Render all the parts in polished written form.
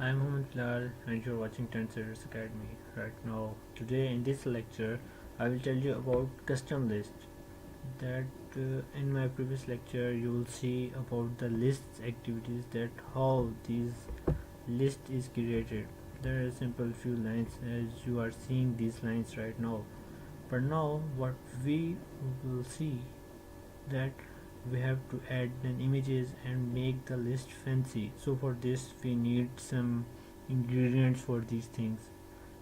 I'm Mohammed Bilal and you're watching Trendsetters Academy. Right now, today in this lecture, I will tell you about custom list. That in my previous lecture, you will see about the lists activities, that how these list is created. There are simple few lines as you are seeing these lines right now. But now, what we will see that we have to add an images and make the list fancy. So for this we need some ingredients for these things.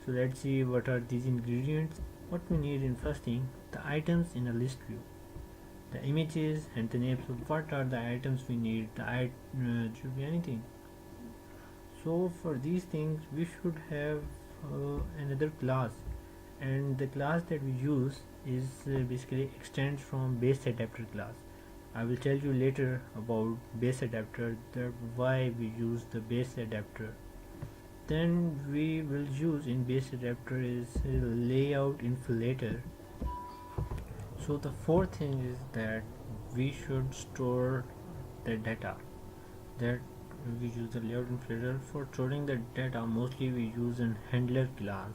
So let's see what are these ingredients. What we need in first thing, the items in a list view, the images and the names of what are the items we need. Should be anything. So for these things we should have another class, and the class that we use is basically extends from base adapter class. I will tell you later about base adapter, that why we use the base adapter. Then we will use in base adapter is layout inflator. So the fourth thing is that we should store the data, that we use the layout inflator for storing the data. Mostly we use an handler class.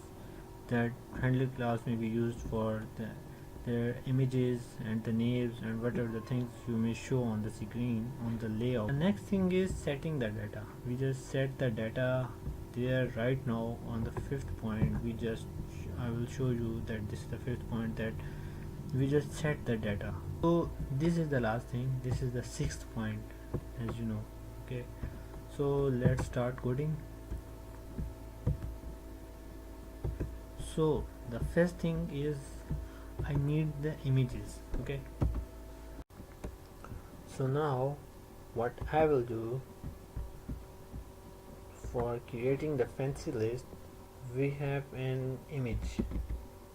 That handler class may be used for their images and the names and whatever the things you may show on the screen on the layout. The next thing is setting the data. We just set the data there right now on the fifth point. I will show you that this is the fifth point, that we just set the data. So this is the last thing, this is the sixth point, as you know. Okay, so let's start coding. So the first thing is I need the images. Okay, so now what I will do for creating the fancy list, we have an image.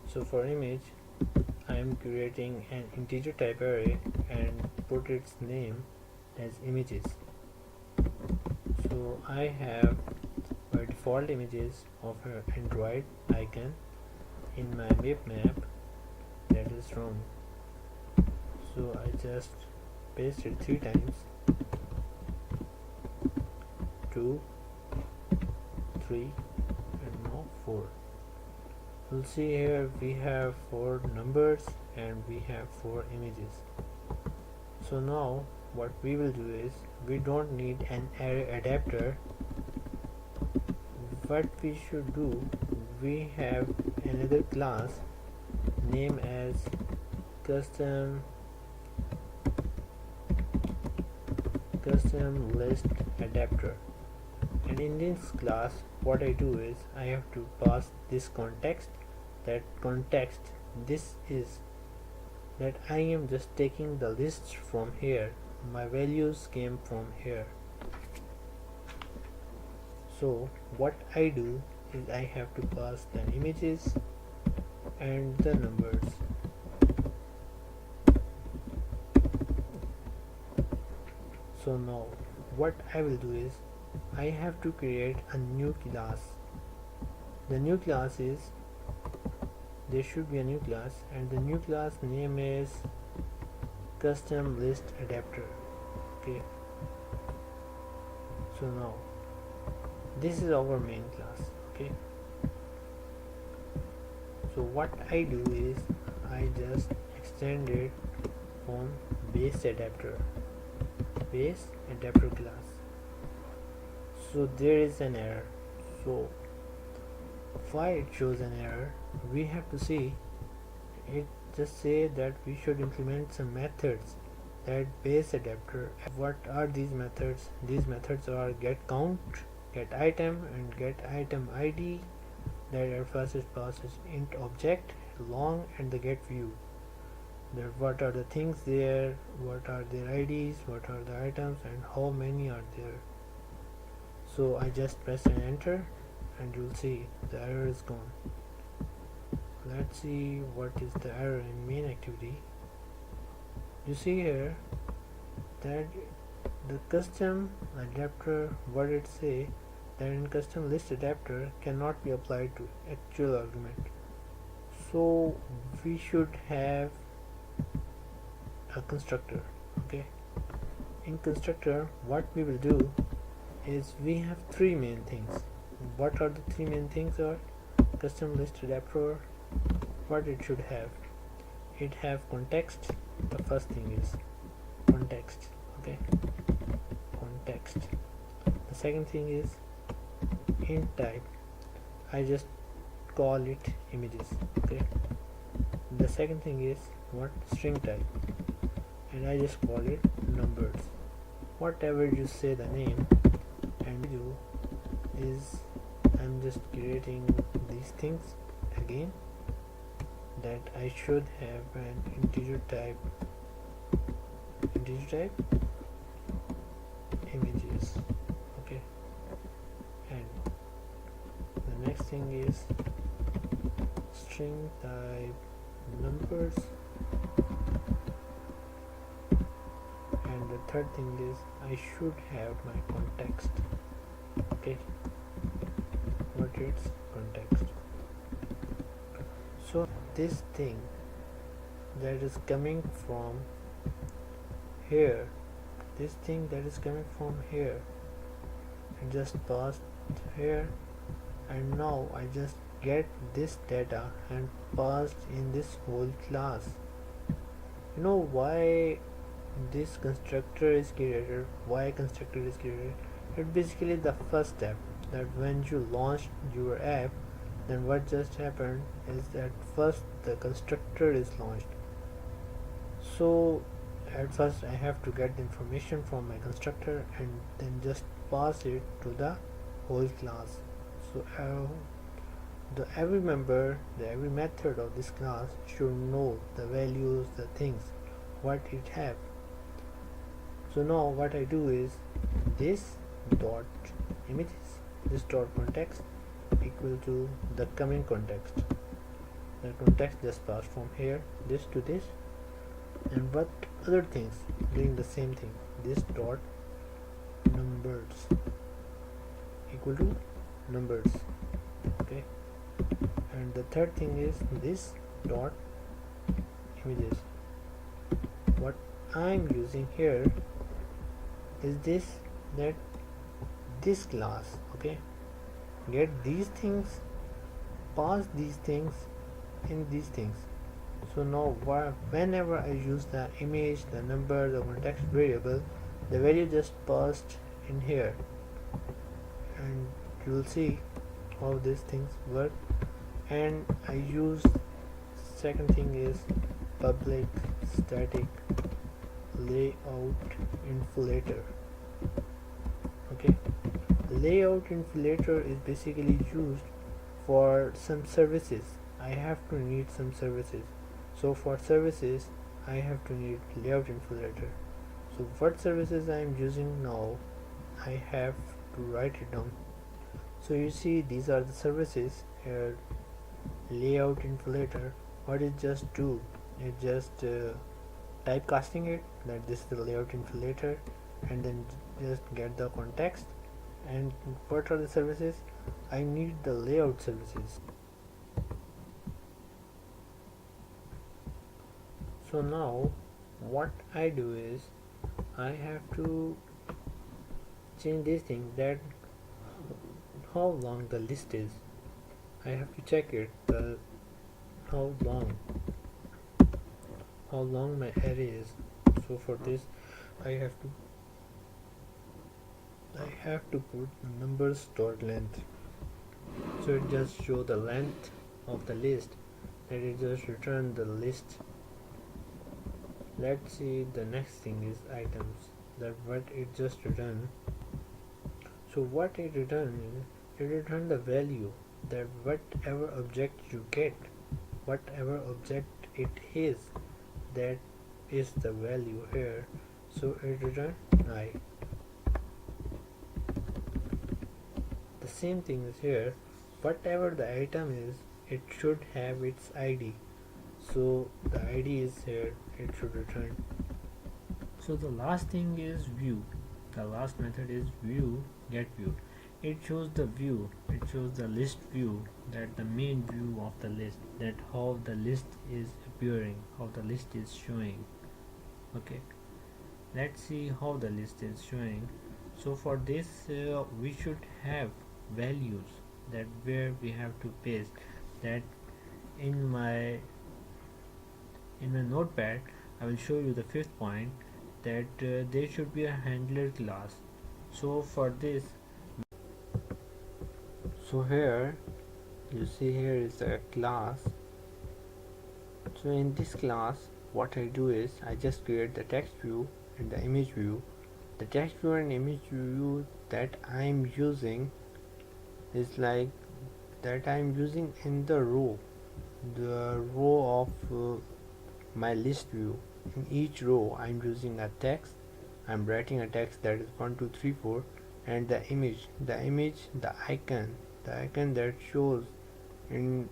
So for image I am creating an integer type array and put its name as images. So I have by default images of an Android icon in my map that is wrong. So I just paste it 3 times, 2, 3 and now 4. You'll see here we have 4 numbers and we have 4 images. So now what we will do is, we don't need an array adapter. What we should do, we have another class name as custom list adapter, and in this class what I do is I have to pass this context. That context, this is that I am just taking the lists from here, my values came from here. So what I do is I have to pass the images and the numbers. So now what I will do is I have to create a new class. The new class is, there should be a new class, and the new class name is custom list adapter. Okay, so now this is our main class. Okay, so what I do is I just extend it from base adapter class. So there is an error. So why it shows an error, we have to see. It just say that we should implement some methods that base adapter. What are these methods? These methods are get count, get item and get item id. That at first it passes int object long and the get view. That what are the things there, what are their IDs, what are the items and how many are there. So I just press an enter and you'll see the error is gone. Let's see what is the error in main activity. You see here that the custom adapter, what it say, that in custom list adapter cannot be applied to actual argument. So we should have a constructor. Okay, in constructor what we will do is we have three main things. What are the three main things? Are custom list adapter, what it should have? It have context. The first thing is context. Okay, context. The second thing is int type. I just call it images. Okay, the second thing is what? String type, and I just call it numbers. Whatever you say the name, and you is I'm just creating these things again, that I should have an integer type images. Okay, and the next thing is string type numbers, and the third thing is I should have my context. Okay, what is context? So this thing that is coming from here, this thing that is coming from here, it just passed here, and now I just get this data and passed in this whole class. You know why this constructor is created? Why constructor is created? It's basically the first step, that when you launch your app, then what just happened is that first the constructor is launched. So at first I have to get the information from my constructor and then just pass it to the whole class. So every member, every method of this class should know the values, the things, what it have. So now what I do is this dot images, this dot context equal to the coming context. The context just passed from here, this to this, and what other things doing the same thing. This dot numbers equal to numbers. Okay, and the third thing is this dot images. What I'm using here is this class. Okay, get these things, pass these things in these things. So now whenever I use the image, the number, the context variable, the value just passed in here, and you will see how these things work. And I use second thing is public static layout inflator. Okay, layout inflator is basically used for some services. I have to need some services. So for services I have to need layout inflator. So what services I am using now, I have to write it down. So you see these are the services here. Layout inflator, what it just do, it just typecasting it that this is the layout inflator, and then just get the context. And what are the services? I need the layout services. So now what I do is I have to change this thing, that how long the list is. I have to check it, how long my array is. So for this I have to put numbers dot length. So it just show the length of the list, that it just return the list. Let's see, the next thing is items, that what it just return. So what it return is, it return the value, that whatever object you get, whatever object it is, that is the value here. So it return I. The same thing is here, whatever the item is, it should have its ID. So the ID is here, it should return. So the last thing is view. The last method is view get view. It shows the view, it shows the list view, that the main view of the list, that how the list is appearing, how the list is showing. Okay, let's see how the list is showing. So for this we should have values, that where we have to paste that. In my in my notepad I will show you the fifth point, that there should be a handler class. So for this, so here you see here is a class. So in this class what I do is I just create the text view and the image view. The text view and image view that I'm using is like that I'm using in the row of my list view. In each row I'm using a text. I'm writing a text that is 1 2 3 4, and the icon that shows in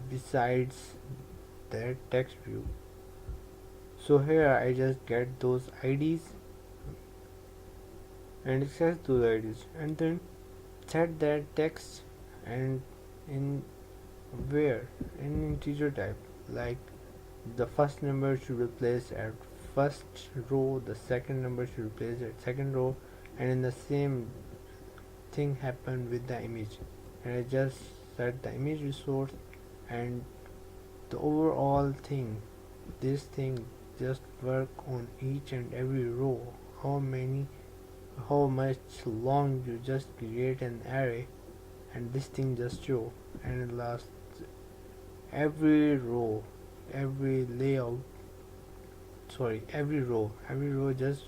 besides that text view. So here I just get those IDs and access those IDs, and then set that text and in where in integer type, like the first number should be placed at first row, the second number should be placed at second row, and in the same thing happened with the image. And I just set the image resource and the overall thing, this thing just work on each and every row. How much long you just create an array, and this thing just show, and it lasts every row, every layout, every row just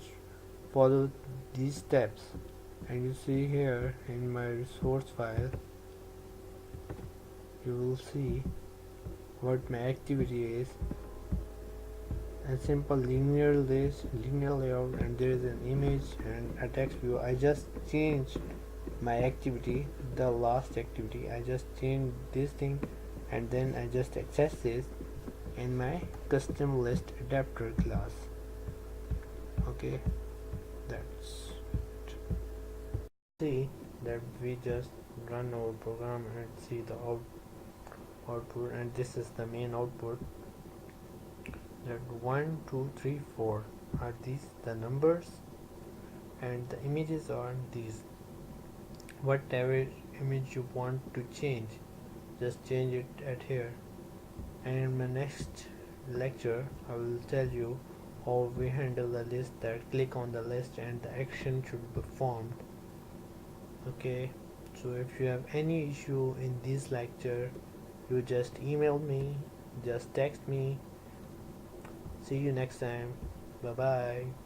follow these steps. And you see here in my resource file, you will see what my activity is: a simple linear layout, and there is an image and a text view. I just changed my activity, the last activity. I just changed this thing, and then I just access this in my custom list adapter class. Okay, that's see that we just run our program and see the output, and this is the main output. That 1 2 3 4 are these the numbers, and the images are these. Whatever image you want to change, just change it at here. And in my next lecture I will tell you how we handle the list, that click on the list and the action should be performed. Okay, so if you have any issue in this lecture, you just email me, just text me. See you next time. Bye bye.